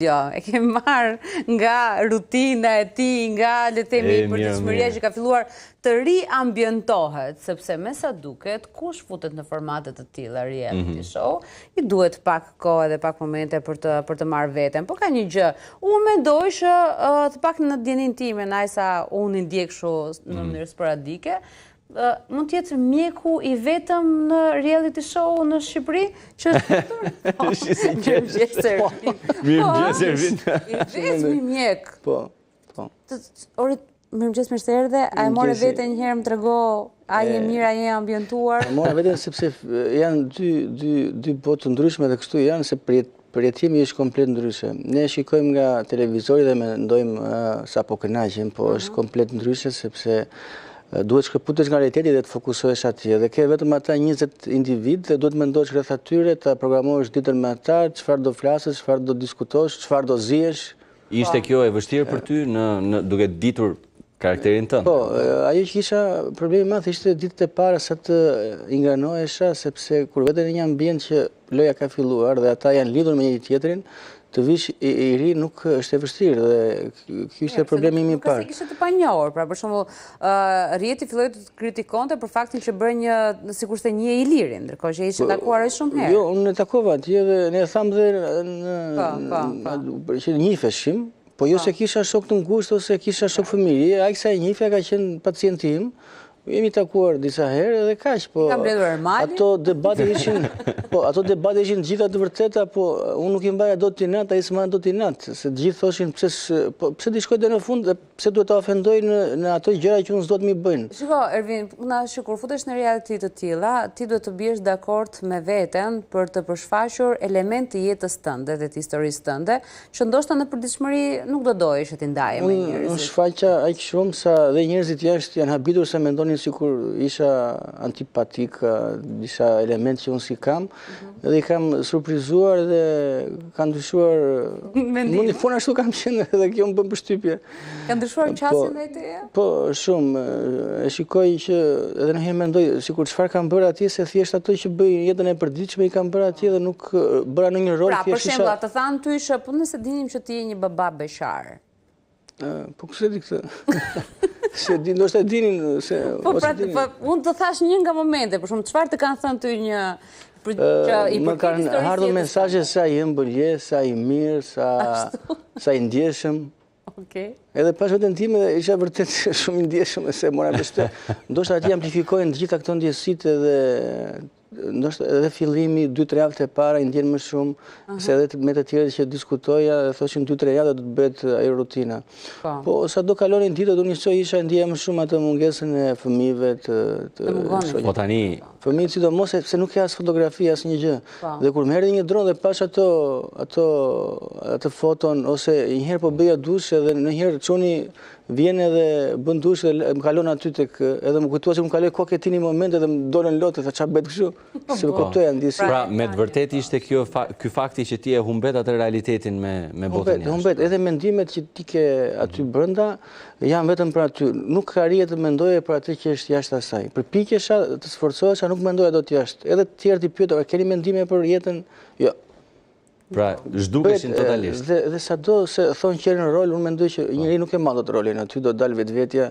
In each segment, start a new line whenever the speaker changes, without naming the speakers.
Jo, e ke marrë nga rutina e ti, nga le të themi përditshmëria që ka filluar të riambientohet, sepse me sa duket, kush futet në formate të tilla reality show, i duhet pak kohë dhe pak momente për të marrë veten. Po ka një gjë, unë mendoj që të pak në djenin time, najsa unë i ndjek kështu në mënyrë sporadike, mund të jetë mjeku i vetëm në reality show në Shqipëri që është Mirëmëngjes Ervin. I vetmi mjek.
Po.
Mirëmëngjes, mirë se erdhe. A e more veten një herë më trego a je mirë, a je ambientuar?
E more veten sepse janë dy botë të ndryshme dhe kështu janë se përjetimi është komplet ndryshe. Ne shikojmë nga televizori dhe mendojmë sa po kënaqem, po është komplet ndryshe sepse duhet shkëputesh nga realiteti dhe të fokusohesh atje. Dhe ke vetëm ata 20 individ dhe duhet mendosh rreth atyre, ta programosh ditën me ata, çfarë do flasësh, çfarë do diskutosh, çfarë do zihesh.
Ishte kjo e vështirë për ty duke ditur karakterin tënd?
Po, ajo që kisha problemi i madh ishte ditët e para sa të ingranohesha, sepse kur veten në një ambient që loja ka filluar dhe ata janë lidhur me njëri tjetrin, të vish i ri nuk është e vështirë dhe ky ishte problemi im i parë.
Nuk ishte të panjohur, pra për shembull, Rieti filloi të kritikonte për faktin që bëri një sikurse një Ilirin, ndërkohë që ishte takuar ai shumë herë.
Jo, unë e takova atje dhe ne tham dhe që njiheshim, po jo se kisha shok të ngushtë ose kisha shok fëmijë, ai sa e njihja ka qenë pacient im. Jemi takuar disa herë dhe kaq, po ato debate ishin gjitha të vërteta, po unë nuk i mbaja dot tinat, ai s'ma dot tinat, se të gjithë thoshin pse di shkoj deri në fund dhe pse duhet ta ofendoj në ato gjëra që unë s'do të mi bëjnë.
Shiko, Ervin, kur futesh në reality të tilla, ti duhet të biesh dakord me veten për të përshfaqur element të jetës tënde dhe të historisë tënde, që ndoshta në përditshmëri nuk do dojesh që ti ndaje me njerëzit.
Unë shfaqa aq shumë sa dhe njerëzit jashtë janë habitur se mendonin sikur isha antipatik, disa element që unë si kam, dhe i kam surprizuar dhe kanë ndryshuar mundi fona ashtu kam qenë dhe kjo më bën përshtypje.
Ka ndryshuar qasjen dhe teja?
Po, shumë. E shikoj që edhe në herë mendoj sikur çfarë kam bërë atje, se thjesht ato që bëj jetën e përditshme i kam bërë atje dhe nuk bëra në një rol.
Pra, për shembull, të thanë ty që po nëse dinim që ti je një baba beqar.
Po kush e di këtë? Se di, ndoshta dinin se
unë të thash një nga momente, për shumë çfarë të kanë thënë ty një
më kanë ardhur mesazhe sa i ëmbëlje, sa i mirë, sa i ndjeshëm. Edhe pas vetën time isha vërtet shumë i ndjeshëm se mora vështirë. Ndoshta ati amplifikojnë të gjitha këto ndjesitë dhe ndoshta edhe fillimi 2-3 javë e para i ndjen më shumë, se edhe me të tjerë që diskutoja dhe thoshin 2-3 javë do të bëhet ajo rutina. Po sa do kalonin ditët unë isha ndjeja më shumë atë mungesën e fëmijëve të
Po tani
fëmijët sidomos se nuk ka as fotografi as një gjë. Dhe kur më erdhi një dron dhe pash atë foton ose një herë po bëja dush edhe një herë çuni vjen edhe bën dush dhe më kalon aty tek edhe më kujtoa se më kaloi kokë tini moment edhe më dolën lotë tha çfarë bëhet kështu. Se më kuptoja ndjesi.
Pra, me të vërtetë ishte ky fakti që ti e humbet atë realitetin me botën jashtë.
Humbet edhe mendimet që ti ke aty brenda janë vetëm për aty. Nuk ka rije të mendoje për atë që është jashtë asaj. Përpiqesha të sforcohesha, nuk mendoja dot jashtë. Edhe të tjerë ti pyeta, keni mendime për jetën? Jo.
Pra, zhdukeshin totalisht.
Dhe sado se thonë që në rol, unë mendoj që njëri nuk e marr dot rolin aty, do dalë vetvetja.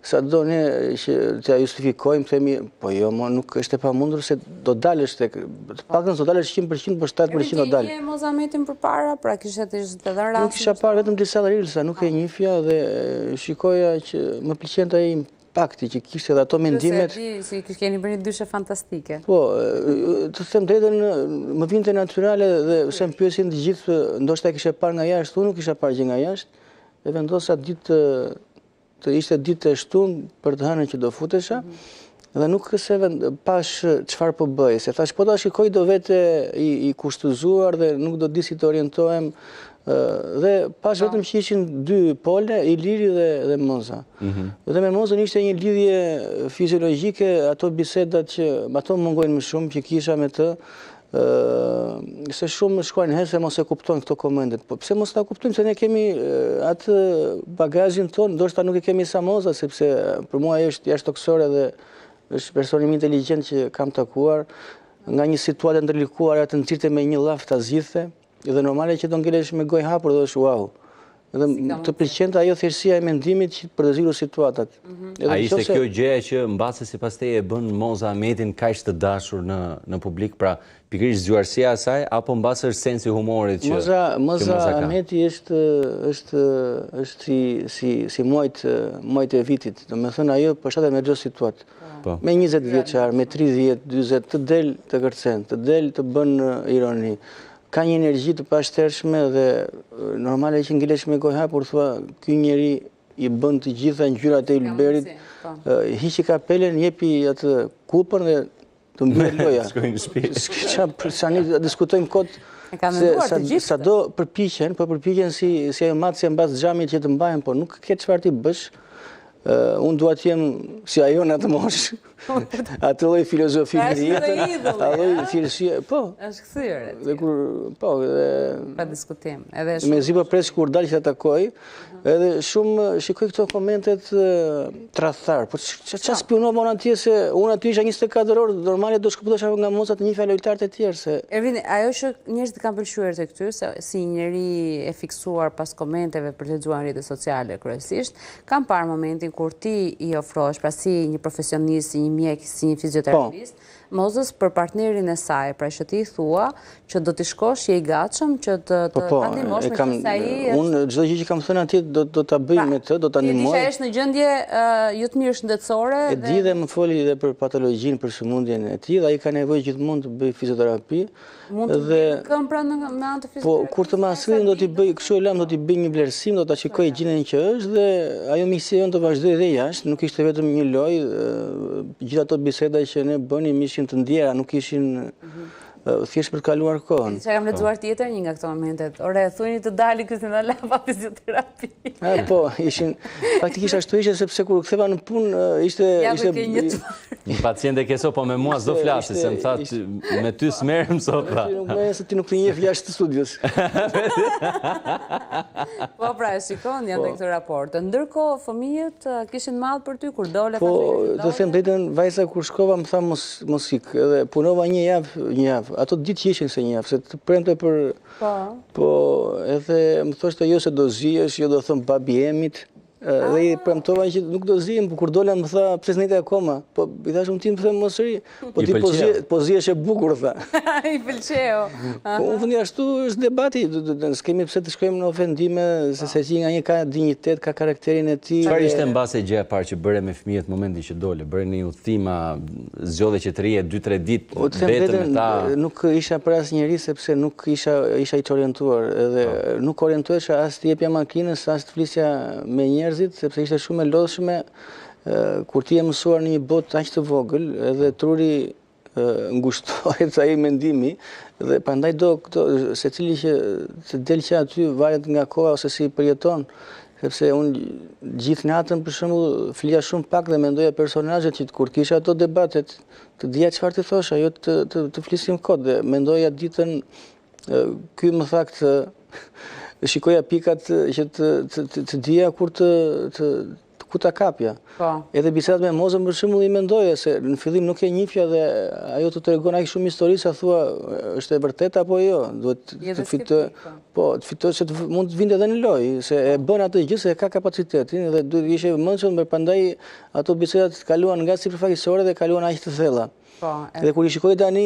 Sado ne që t'ja justifikojmë, themi, po jo, nuk është e pamundur se do dalësh tek, të paktën do dalësh 100%, po 7% do dalë.
Ti je Mozametin përpara, pra kishe të ishte edhe rast.
Nuk kisha parë vetëm disa rilsa, nuk e njihja dhe shikoja që më pëlqente ai impakti që kishte dhe ato mendimet.
Si keni bërë një dyshe fantastike.
Po, të them drejtën, më vinte natyrale dhe se më pyesin të gjithë, ndoshta e kishe parë nga jashtë, unë nuk kisha parë gjë nga jashtë, dhe vendosa ishte ditë e shtunë për të hënën që do futesha, dhe nuk se pash çfarë po bëj, se thash po ta shikoj do vete i kushtëzuar dhe nuk do di si të orientohem. Dhe pas vetëm që ishin 2 pole, Iliri dhe Moza. Dhe me Mozën ishte një lidhje fiziologjike, ato bisedat që ato mungojnë më shumë që kisha me të, se shumë shkruajnë herë mos e kuptojnë këto komendet. Po pse mos ta kuptojmë se ne kemi atë bagazhin tonë, ndoshta nuk e kemi sa Moza, sepse për mua ajo është jashtëtoksore dhe është personi më inteligjent që kam takuar, nga një situatë ndërlikuar atë nxirte me një llaf ta zgjidhte. Edhe normale që do ngelesh me gojë hapur dhe është wow. Edhe të pëlqente ajo thjeshtësia e mendimit që për të zgjidhur situatat.
A ishte kjo gjëja që mbase sipas teje e bën Moza Ahmetin kaq të dashur në publik, pra pikërisht zgjuarësia e saj apo mbase është sensi i humorit që
Moza Ahmeti është si muajt e vitit. Domethënë ajo përshtatet me çdo situatë. Me 20 vjeçar, me 30, 40 të del të kërcen, të del të bën ironi. Ka një energji të pashtershme dhe normale që ngelesh me gojë hapur, thua, ky njeri i bën të gjitha ngjyrat e Ylberit, hiqi kapelen, jepi atë kupën dhe të mbyllet loja.
Shkojnë në shtëpi.
Tani diskutojmë kot se sado përpiqen si ajo matësia mbas xhamit që të mbajnë, po nuk ke çfarë ti bësh. Unë dua të jem si ajo në atë moshë. Atë lloj filozofie në jetën, atë lloj thjeshtësie, po.
Është kthyer.
Dhe kur po,
pa diskutim. Edhe
me zi po pres kur dal që ta takoj, edhe shumë shikoj këto komentet tradhtar. Po ç'a spionova unë atje se unë aty isha 24 orë, normale do shkëputosha nga mocat një fjalë lojtarët e tjerë se.
Ervin, ajo që njerëzit kanë pëlqyer te ty se si njëri e fiksuar pas komenteve për të lexuar në rrjetet sociale kryesisht, kanë parë momentin kur ti i ofrohesh pra si një profesionist, si një mjek, si një fizioterapist, Mozës për partnerin e saj, pra që ti thua që do t'i shkosh je i gatshëm që të ndihmosh me që sa i.
Unë çdo gjë që kam thënë atje do ta bëj me të, do ta ndihmoj.
Ti je në gjendje jo të mirë shëndetësore.
E di dhe më foli edhe për patologjinë, për sëmundjen e tij, dhe ai ka nevojë gjithmonë të bëj fizioterapi.
Mund të këm pra me anë të fizioterapisë.
Po kur të masrin do t'i bëj, kështu e lam, do t'i bëj një vlerësim, do ta shikoj gjendjen që është dhe ajo misia jon të vazhdoj edhe jashtë, nuk ishte vetëm një lojë, gjithë ato biseda që ne bënim ishin të ndjera, nuk ishin thjesht për të kaluar kohën.
Çka kam lexuar tjetër një nga këto momentet. Ore, thuajini të dali Kristina Lapa fizioterapi.
Po, ishin faktikisht ashtu ishte sepse kur ktheva në punë ishte
një pacient e keso, po me mua s'do flasi, se më tha me ty s'merrem sot.
Se ti nuk të njeh jashtë studios.
Po pra, shikon janë këto raporte. Ndërkohë fëmijët kishin mall për ty kur dole.
Po, do them drejtën, vajza kur shkova më tha mos ik, edhe punova një javë. Ato ditë që ishin se një javë, se të premte për. Po, edhe më thoshte jo se do zihesh, jo do thëm babi emit. Dhe i premtova që nuk do zihem, por kur dola më tha pse s'nite akoma. Po i thash unë ti më them mos ri, po ti po zihesh e bukur tha.
I pëlqeu.
Po unë fundi ashtu është debati, s'kemi pse të shkojmë në ofendime, se si nga një ka dinjitet, ka karakterin e tij.
Çfarë ishte mbase gjëja e parë që bëre me fëmijët momentin që dole? Bëre një udhtim, zgjodhe që të rije 2-3 ditë vetëm me ta.
Nuk isha për asnjëri sepse nuk isha i orientuar, edhe nuk orientohesha as të jepja makinës, as të flisja me njerëzit, sepse ishte shumë e lodhshme kur ti je mësuar në një botë aq të vogël, edhe truri ngushtohet ai mendimi dhe prandaj do secili që të del që aty varet nga koha ose si përjeton. Sepse unë gjithë natën për shembull flia shumë pak dhe mendoja personazhet që kur kisha ato debatet të dija çfarë të thosha, jo të flisim kot dhe mendoja ditën ky më tha këtë shikoja pikat që të dija kur ku ta kapja. Edhe bisedat me Mozën për shembull i mendoja se në fillim nuk e njihja dhe ajo të tregon aq shumë histori sa thua është e vërtetë apo jo. Duhet të fitoj, po, të fitoj se mund të vinte edhe në lojë, se e bën atë gjë se ka kapacitetin dhe duhet të ishe vëmendshëm, prandaj ato bisedat kaluan nga sipërfaqësore dhe kaluan aq të thella. Dhe kur i shikoj tani,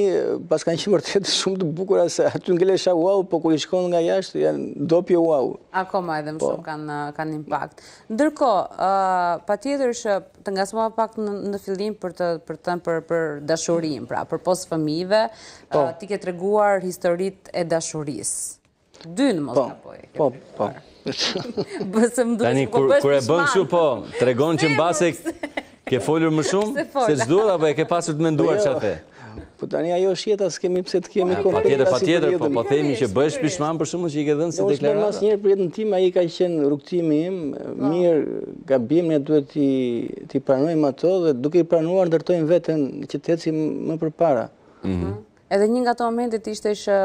pas kanë qenë vërtet shumë të bukura se aty ngelesha wow, po kur i shkon nga jashtë janë dopje wow.
Akoma edhe më shumë kanë impakt. Ndërkohë, patjetër që të ngasmova pak në fillim për dashurinë, pra për pos fëmijëve, ti ke treguar historitë e dashurisë. Dy në mos kapoj.
Po.
Tani kur e bën kështu po, tregon që mbase ke folur më shumë se ç'duhet apo e ke pasur të menduar çfarë the?
Po tani ajo është jeta, s'kemi pse të kemi
patjetër, po themi që bëhesh pishman për shkakun që i ke dhënë si deklaratë.
Asnjëherë për jetën time ai ka qenë rrugtimi im, mirë, gabim ne duhet t'i pranojmë ato dhe duke i pranuar ndërtojmë veten që të ecim më përpara.
Edhe një nga ato momentet ishte që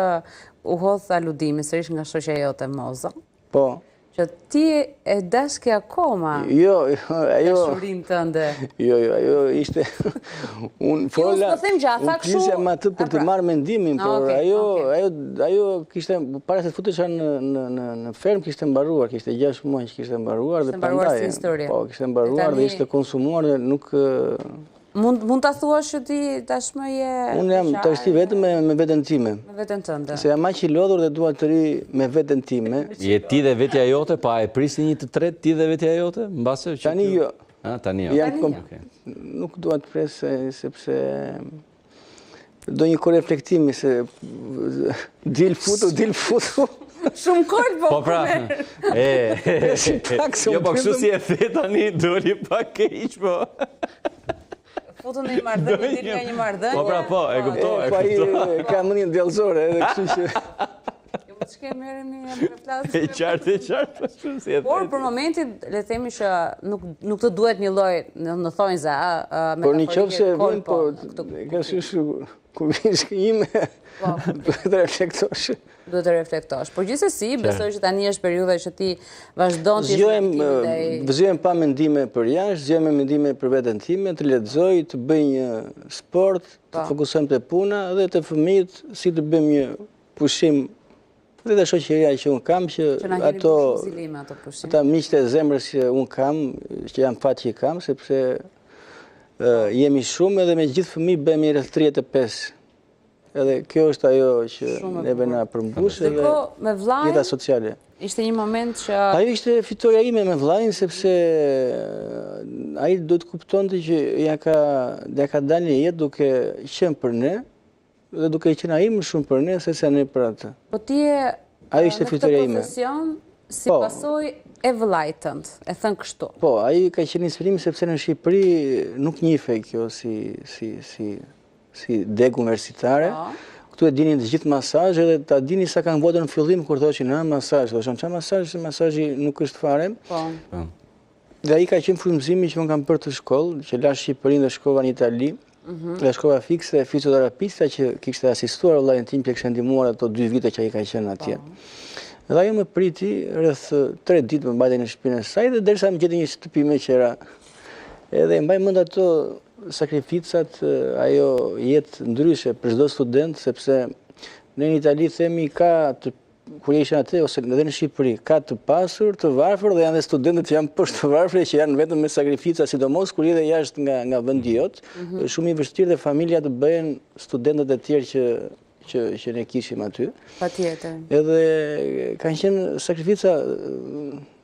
u hodh aludimi sërish nga shoqja jote Moza.
Po.
që ti e dashke akoma dashurin tënde.
Jo, ajo ishte... Unë krisja ma të për të marrë mendimin, por ajo kishte, para se të futesha në ferm, kishte mbaruar, kishte 6 muaj që kishte mbaruar, dhe prandaj, po, kishte mbaruar dhe ishte konsumuar dhe nuk...
Mund të thuash që ti tashmë je...
Unë jam të ashti vetëm me veten time.
Me veten tënde.
Se jam aq i lodhur dhe dua të ri me veten time.
Je ti dhe vetja jote, pa e prisni një të tretë ti dhe vetja jote?
Tani jo.
Tani jo.
Nuk dua të pres sepse do një kohë reflektimi se dil futu.
Shumë kohë po.
Po pra. Jo, po kështu si e the tani, doli pak keq, po.
Futën në një marrëdhënie, dil nga një marrëdhënie.
Po pra, po, e kuptoj.
Po ai ka mënyrë djallëzore, edhe kështu që...
Jo, më të shke merremi me flasë.
E qartë.
Por, për momentin, le themi që nuk të duhet një lloj, në thonjza,
por një qoftë se vjen, po, ka shush kur vjen shkënjime, duhet të reflektosh.
Duhet të reflektosh. Por gjithsesi, besoj që tani është periudha që ti vazhdon të
vëzhgjem pa mendime për jashtë, zgjem me mendime për veten time, të lexoj, të bëj një sport, të fokusohem te puna dhe te fëmijët, si të bëjmë një pushim dhe te shoqëria që un kam që ata miqtë e zemrës që un kam, që janë fat që i kam, sepse jemi shumë edhe me gjithë fëmijë bëhemi rreth 35. Edhe kjo është ajo që neve na përmbus edhe jeta sociale.
Ishte një moment që...
Ajo ishte fitoria ime me vllajin, sepse ai do të kuptonte që ja ka dalë një jetë duke qenë për ne, dhe duke qenë ai më shumë për ne, se sa ne për atë.
Po ti je
në këtë
profesion si pasojë e vllajt tënd, e thën kështu.
Po, ai ka qenë inspirim sepse në Shqipëri nuk njihej kjo si deg universitare. Këtu e dinin të gjithë masazhe dhe ta dini sa kanë votën në fillim kur thoshin masazh, thoshën çfarë masazh, masazhi nuk është fare. Dhe ai ka qenë frymëzimi që unë kam bërë të shkollë, që lash Shqipërinë dhe shkova në Itali, dhe shkova fikse fizioterapista që kishte asistuar vllajën tim që kishte ndihmuar ato 2 vite që ai ka qenë atje. Dhe ajo më priti rreth 3 ditë më mbajtej në shtëpinë e saj dhe derisa më gjeti një shtëpi me qera. Edhe mbaj mend ato sakrificat, ajo jetë ndryshe për çdo student, sepse ne në Itali themi kur ishin atë ose edhe në Shqipëri, ka të pasur, të varfër dhe janë dhe studentët që janë poshtë të varfër që janë vetëm me sakrifica, sidomos kur edhe jashtë nga vendi jot, shumë i vështirë dhe familja të bëhen studentët e tjerë që ne kishim aty.
Patjetër.
Edhe kanë qenë sakrifica,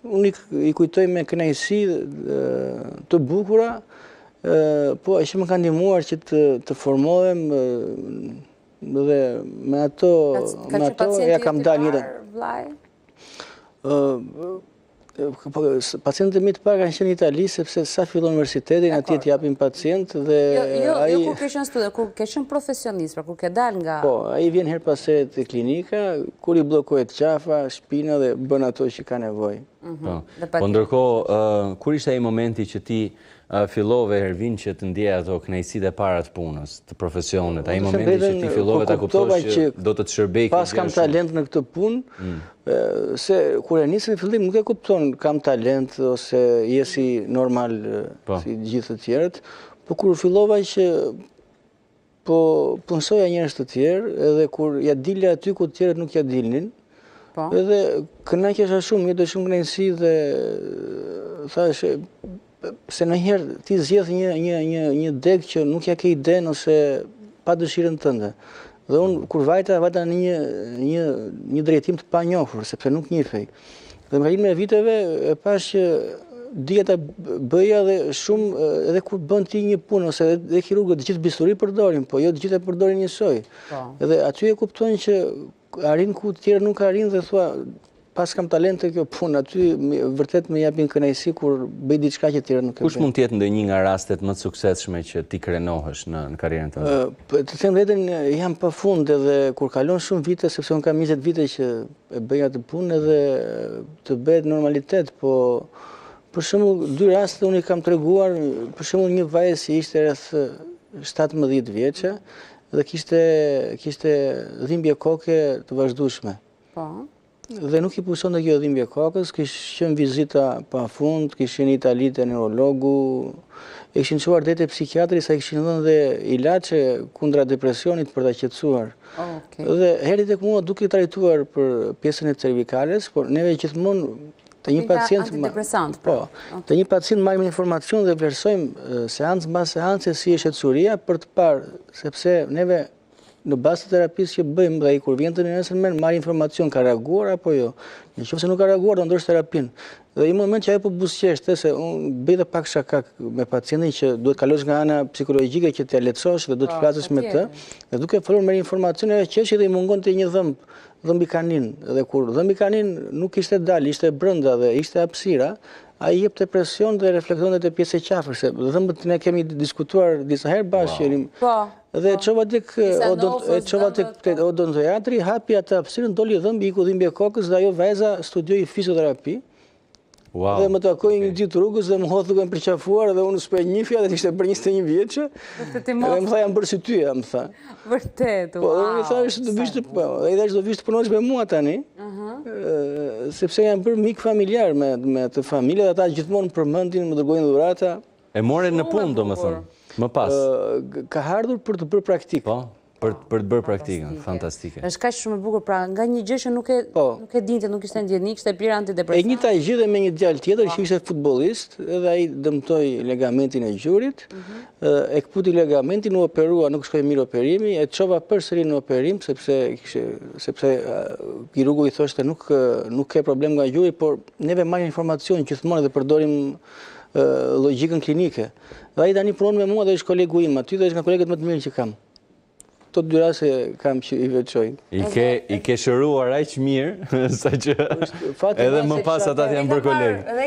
unë i kujtoj me kënaqësi të bukura, po që më kanë ndihmuar që të formohem dhe me ato ja kam dalë jetën. Pacientët mi të parë kanë qenë në Itali, sepse sa fillon universitetin, atje t'japin pacient dhe...
Jo kur ke qenë student, kur ke qenë profesionist, kur ke dalë nga...
Po, ai vjen her pas here te klinika, kur i bllokohet qafa, shpina dhe bën ato që ka nevojë.
Po ndërkohë, kur ishte ai momenti që ti fillove Ervin që të ndjeje ato kënaqësitë e para të punës, të profesionit, ai momenti që ti fillove ta kuptosh që do të shërbej
pas kam talent në këtë punë, se kur e nisën në fillim nuk e kupton kam talent ose je si normal si gjithë të tjerët, po kur fillova që po punsoja njerëz të tjerë, edhe kur ja dilja aty ku të tjerët nuk ja dilnin, edhe kënaqesha shumë, jetë shumë kënaqësi dhe thash se ndonjëherë ti zgjedh një deg që nuk ja ke iden ose pa dëshirën tënde. Dhe unë kur vajta në një drejtim të panjohur, sepse nuk njihej. Dhe me kalimin e viteve e pash që dija ta bëja dhe shumë edhe kur bën ti një punë ose edhe kirurgët të gjithë bisturi përdorin, po jo të gjithë e përdorin njësoj. Edhe aty e kupton që arrin ku të tjerë nuk arrin dhe thua pas kam talente kjo punë, aty vërtet më japin kënaqësi kur bëj diçka që tjerë nuk e bëjnë.
Kush mund të jetë ndonjë nga rastet më të suksesshme që ti krenohesh në karrierën tënde?
Të them veten jam pafund edhe kur kalon shumë vite, sepse unë kam 20 vite që e bëj atë punë edhe të bëhet normalitet, po për shembull 2 raste unë i kam treguar, për shembull një vajzë që ishte rreth 17 vjeçe dhe kishte dhimbje koke të vazhdueshme. Dhe nuk I pulson të kjo dhimbje kokës, kishë qenë vizita pa fund, kishin në Itali te neurologu, e kishin çuar deri te psikiatri, sa kishin dhënë dhe ilaçe kundra depresionit për ta qetësuar. Dhe heri tek mua duke trajtuar për pjesën e cervikales, por neve gjithmonë të një pacient të një pacient marrim informacion dhe vlerësojmë seancë mbas seance si është shqetësuria për të parë, sepse neve në bazë të terapisë që bëjmë dhe kur vjen të nesër marr informacion ka reaguar apo jo. Nëse nuk ka reaguar, do ndosh terapin. Dhe në moment që ajo po buzëqeshte se unë bëj dhe pak shakak me pacientin që duhet kalosh nga ana psikologjike që t'ia lehtësosh dhe do të flasësh me të, dhe duke folur me informacion ajo qeshi dhe I mungonte një dhëmbi kanin. Dhe kur dhëmbi kanin nuk ishte dalë, ishte brenda dhe ishte hapësira, ai jep te presion dhe reflekton te pjesë e qafës. Dhëmbët ne kemi diskutuar disa herë bashkë. Dhe çova tek odontojatri, hapi atë hapësirën, doli dhëmbi, iku dhimbje kokës dhe ajo vajza studioi fizioterapi. Dhe më takoi një ditë rrugës dhe më hodh duke më përqafuar dhe unë s'po e njihja dhe ishte për 21 vjeçë. Dhe më tha jam bërë si ty, më tha.
Vërtet,
Po, dhe më thash do vish të punosh me mua tani. Sepse jam bërë mik familjar me të familja dhe ata gjithmonë përmendin, më dërgojnë dhurata.
E morën në punë, domethënë, më pas.
Ka ardhur për të bërë praktikë.
Po. Për të bërë praktikën, fantastike.
Është kaq shumë e bukur, pra nga një gjë që nuk e dinte, nuk ishte ndjenik, ishte pirë antidepresan.
E njëjta gjë dhe me një djalë tjetër që ishte futbollist, edhe ai dëmtoi ligamentin e gjurit, e kputi ligamentin, u operua, nuk shkoi mirë operimi, e çova përsëri në operim sepse kirurgu I thoshte nuk ke problem nga gjuri, por neve marrim informacion gjithmonë dhe përdorim logjikën klinike. Dhe ai tani punon me mua dhe është kolegu im aty dhe është nga kolegët më të mirë që kam. Të dy raste kam që I veçoj.
I ke shëruar aq mirë, sa që edhe më pas ata janë bërë kolegë.
Edhe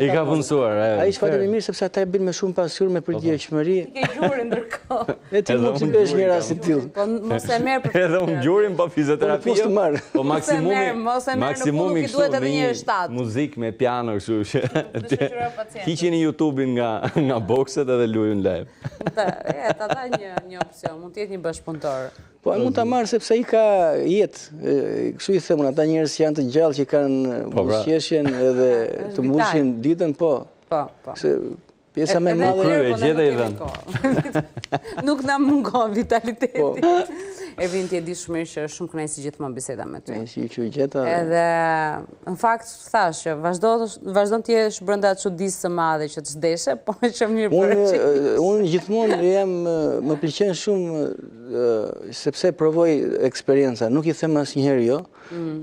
I ka
punësuar.
Ai është fatë mirë sepse ata e bëjnë me shumë pasion, me përgjegjshmëri.
Ke gjurin ndërkohë.
Ti mund të bësh një rast I tillë.
Po mos e merr për.
Edhe unë gjurin pa fizioterapi. Po maksimumi
kështu duhet edhe një 7.
Muzikë me piano kështu që hiqini YouTube-in nga bokset edhe lujun live.
Ata një opsion, mund të jetë një bashkëpunëtor.
Po ai mund ta marr sepse ai ka jetë. Kështu I themun ata njerëz që janë të gjallë që kanë buzëqeshjen edhe të mbushin ditën, po. Se pjesa më e
madhe
nuk na mungon vitaliteti. Ervin, ti e di shumë mirë që është shumë kënaqësi gjithmonë biseda me ty. Edhe në fakt thash që vazhdon të jesh brenda çuditës së madhe që të s'deshe, po që mirë për.
Unë gjithmonë më pëlqen shumë sepse provoj eksperjenca, nuk I them asnjëherë jo,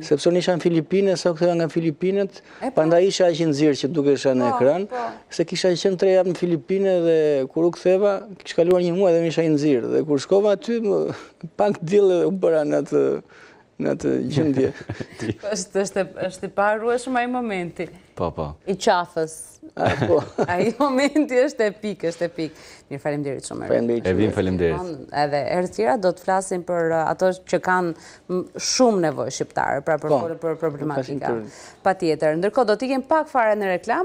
sepse unë isha në Filipine, sa u ktheva nga Filipinet, prandaj isha aq I nxirr që dukesha në ekran, se kisha qenë 3 javë në Filipine dhe kur u ktheva, kish kaluar një muaj dhe më isha I nxirr, dhe kur shkova aty pak dillë u bëra në atë gjendje.
Është I parueshëm ai momenti.
Po.
I qafës. Ai momenti është epik, Mirë, faleminderit shumë.
Ervin, faleminderit.
Edhe herë tjera do të flasim për ato që kanë shumë nevojë shqiptare, pra për problematika. Patjetër. Ndërkohë do t'ikim pak fare në reklam.